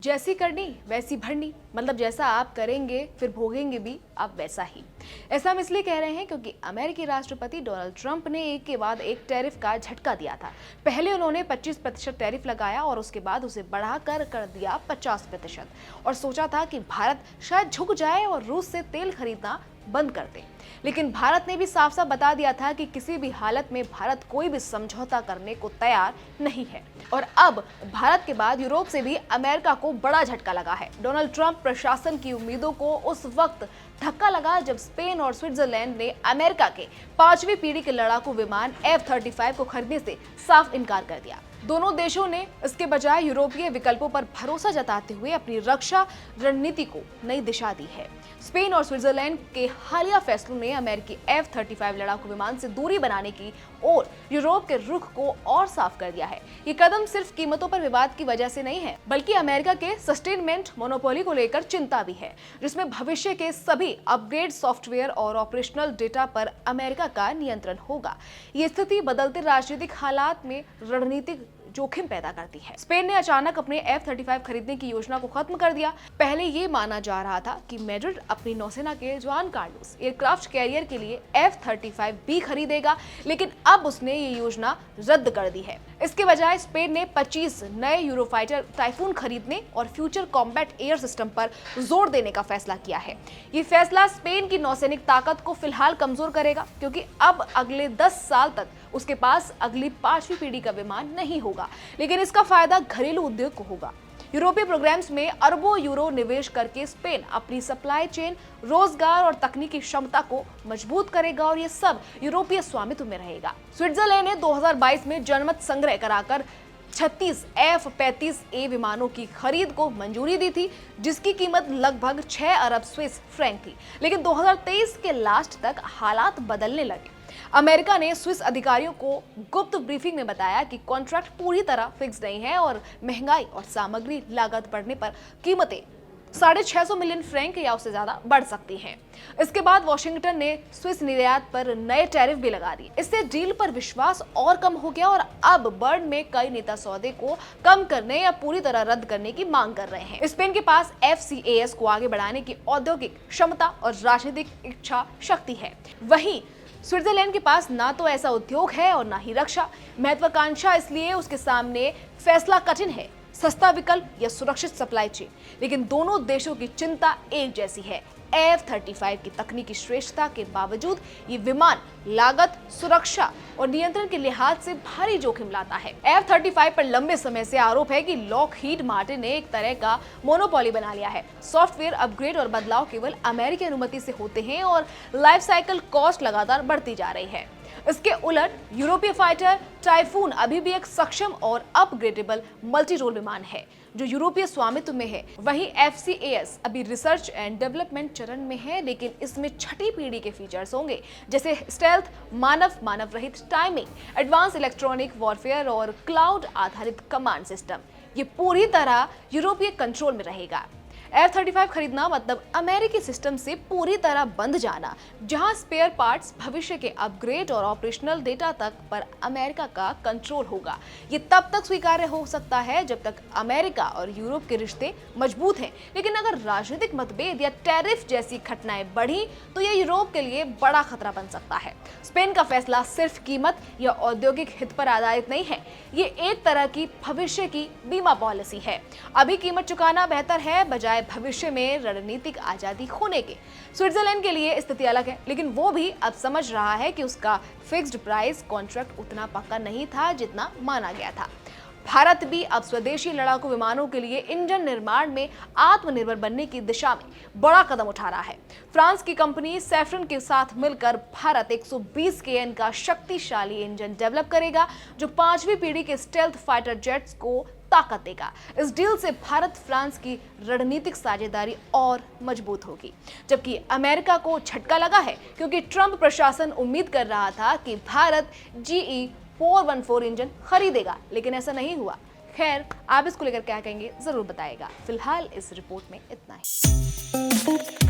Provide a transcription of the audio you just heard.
जैसी करनी वैसी भरनी, मतलब जैसा आप करेंगे फिर भोगेंगे भी आप वैसा ही। ऐसा हम इसलिए कह रहे हैं क्योंकि अमेरिकी राष्ट्रपति डोनाल्ड ट्रंप ने एक के बाद एक टैरिफ का झटका दिया था। पहले उन्होंने 25% टैरिफ लगाया और उसके बाद उसे बढ़ाकर कर दिया 50% और सोचा था कि भारत शायद झुक जाए और रूस से तेल खरीदना बंद कर दे। लेकिन भारत ने भी साफ साफ बता दिया था कि किसी भी हालत में भारत कोई भी समझौता करने को तैयार नहीं है। और अब भारत के बाद यूरोप से भी अमेरिका को बड़ा झटका लगा है। डोनाल्ड ट्रंप प्रशासन की उम्मीदों को उस वक्त धक्का लगा जब स्पेन और स्विट्जरलैंड ने अमेरिका के 5वीं पीढ़ी के लड़ाकू विमान F-35 को खरीदने से साफ इनकार कर दिया। दोनों देशों ने इसके बजाय यूरोपीय विकल्पों पर भरोसा जताते हुए अपनी रक्षा रणनीति को नई दिशा दी है। स्पेन और स्विट्जरलैंड के हालिया फैसलों ने अमेरिकी F-35 लड़ाकू विमान से दूरी बनाने की और यूरोप के रुख को और साफ कर दिया है। ये कदम सिर्फ कीमतों पर विवाद की वजह से नहीं है, बल्कि अमेरिका के सस्टेनमेंट मोनोपोली को लेकर चिंता भी है, जिसमें भविष्य के सभी अपग्रेड सॉफ्टवेयर और ऑपरेशनल डेटा पर अमेरिका का नियंत्रण होगा। ये स्थिति बदलते राजनीतिक हालात में रणनीतिक जोखिम पैदा करती है। स्पेन ने अचानक अपने F-35 खरीदने की योजना को खत्म कर दिया। पहले ये माना जा रहा था कि मैड्रिड अपनी नौसेना के जुआन कार्लोस एयरक्राफ्ट कैरियर के लिए F-35 भी खरीदेगा, लेकिन अब उसने ये योजना रद्द कर दी है। इसके बजाय स्पेन ने 25 नए यूरोफाइटर टाइफून खरीदने और फ्यूचर कॉम्बैट एयर सिस्टम पर जोर देने का फैसला किया है। ये फैसला स्पेन की नौसैनिक ताकत को फिलहाल कमजोर करेगा, क्योंकि अब अगले 10 साल तक उसके पास अगली 5वीं पीढ़ी का विमान नहीं होगा, लेकिन इसका फायदा घरेलू उद्योग को होगा। यूरोपीय प्रोग्राम्स में अरबों यूरो निवेश करके स्पेन अपनी सप्लाई चेन, रोजगार और तकनीकी क्षमता को मजबूत करेगा और ये सब यूरोपीय स्वामित्व में रहेगा। स्विट्जरलैंड ने 2022 में जनमत संग्रह कराकर 36 F-35A विमानों की खरीद को मंजूरी दी थी, जिसकी कीमत लगभग 6 अरब स्विस फ्रैंक थी। लेकिन 2023 के लास्ट तक हालात बदलने लगे। अमेरिका ने स्विस अधिकारियों को गुप्त ब्रीफिंग में बताया कि कॉन्ट्रैक्ट पूरी तरह फिक्स नहीं है और महंगाई और सामग्री लागत बढ़ने पर कीमतें 650 मिलियन फ्रैंक या उससे ज्यादा बढ़ सकती हैं। इसके बाद वॉशिंगटन ने स्विस निर्यात पर नए टैरिफ भी लगा दिए। इससे डील पर विश्वास और कम हो गया और अब बर्न में कई नेता सौदे को कम करने या पूरी तरह रद्द करने की मांग कर रहे हैं। स्पेन के पास FCAS को आगे बढ़ाने की औद्योगिक क्षमता और राजनीतिक इच्छा शक्ति है। वहीं स्विट्जरलैंड के पास ना तो ऐसा उद्योग है और ना ही रक्षा महत्वाकांक्षा, इसलिए उसके सामने फैसला कठिन है, सस्ता विकल्प या सुरक्षित सप्लाई चेन। लेकिन दोनों देशों की चिंता एक जैसी है। F-35 की तकनीकी श्रेष्ठता के बावजूद ये विमान लागत, सुरक्षा और नियंत्रण के लिहाज से भारी जोखिम लाता है। F-35 पर लंबे समय से आरोप है कि लॉकहीड मार्टिन ने एक तरह का मोनोपोली बना लिया है। सॉफ्टवेयर अपग्रेड और बदलाव केवल अमेरिकी अनुमति से होते हैं और लाइफ साइकिल कॉस्ट लगातार बढ़ती जा रही है। इसके उलट यूरोपीय फाइटर टाइफून अभी भी एक सक्षम और अपग्रेडेबल मल्टी रोल विमान है जो यूरोपीय स्वामित्व में है। वहीं FCAS अभी रिसर्च एंड डेवलपमेंट चरण में है, लेकिन इसमें 6ठी पीढ़ी के फीचर्स होंगे, जैसे स्टेल्थ, मानव रहित टाइमिंग, एडवांस इलेक्ट्रॉनिक वॉरफेयर और क्लाउड आधारित कमांड सिस्टम। ये पूरी तरह यूरोपीय कंट्रोल में रहेगा। F-35 खरीदना मतलब अमेरिकी सिस्टम से पूरी तरह बंद जाना, जहां स्पेयर पार्ट्स, भविष्य के अपग्रेड और ऑपरेशनल डेटा तक पर अमेरिका का कंट्रोल होगा। ये तब तक स्वीकार्य हो सकता है जब तक अमेरिका और यूरोप के रिश्ते मजबूत हैं, लेकिन अगर राजनीतिक मतभेद या टैरिफ जैसी घटनाएं बढ़ी तो ये यूरोप के लिए बड़ा खतरा बन सकता है। स्पेन का फैसला सिर्फ कीमत या औद्योगिक हित पर आधारित नहीं है, ये एक तरह की भविष्य की बीमा पॉलिसी है। अभी कीमत चुकाना बेहतर है बजाय भविष्य में रणनीतिक आजादी खोने के। स्विट्जरलैंड के लिए स्थिति अलग है, लेकिन वो भी अब समझ रहा है कि उसका फिक्स्ड प्राइस कॉन्ट्रैक्ट उतना पक्का नहीं था जितना माना गया था। भारत भी अब स्वदेशी लड़ाकू विमानों के लिए इंजन निर्माण में आत्मनिर्भर बनने की दिशा में बड़ा कदम उठा रहा है। फ्रांस की कंपनी सैफ्रन के साथ मिलकर भारत 120 kN का शक्तिशाली इंजन डेवलप करेगा, जो 5वीं पीढ़ी के स्टेल्थ फाइटर जेट्स को ताकत देगा। इस डील से भारत फ्रांस की रणनीतिक साझेदारी और मजबूत होगी, जबकि अमेरिका को झटका लगा है क्योंकि ट्रंप प्रशासन उम्मीद कर रहा था कि भारत GE 414 इंजन खरीदेगा, लेकिन ऐसा नहीं हुआ। खैर, आप इसको लेकर क्या कहेंगे जरूर बताइएगा। फिलहाल इस रिपोर्ट में इतना ही।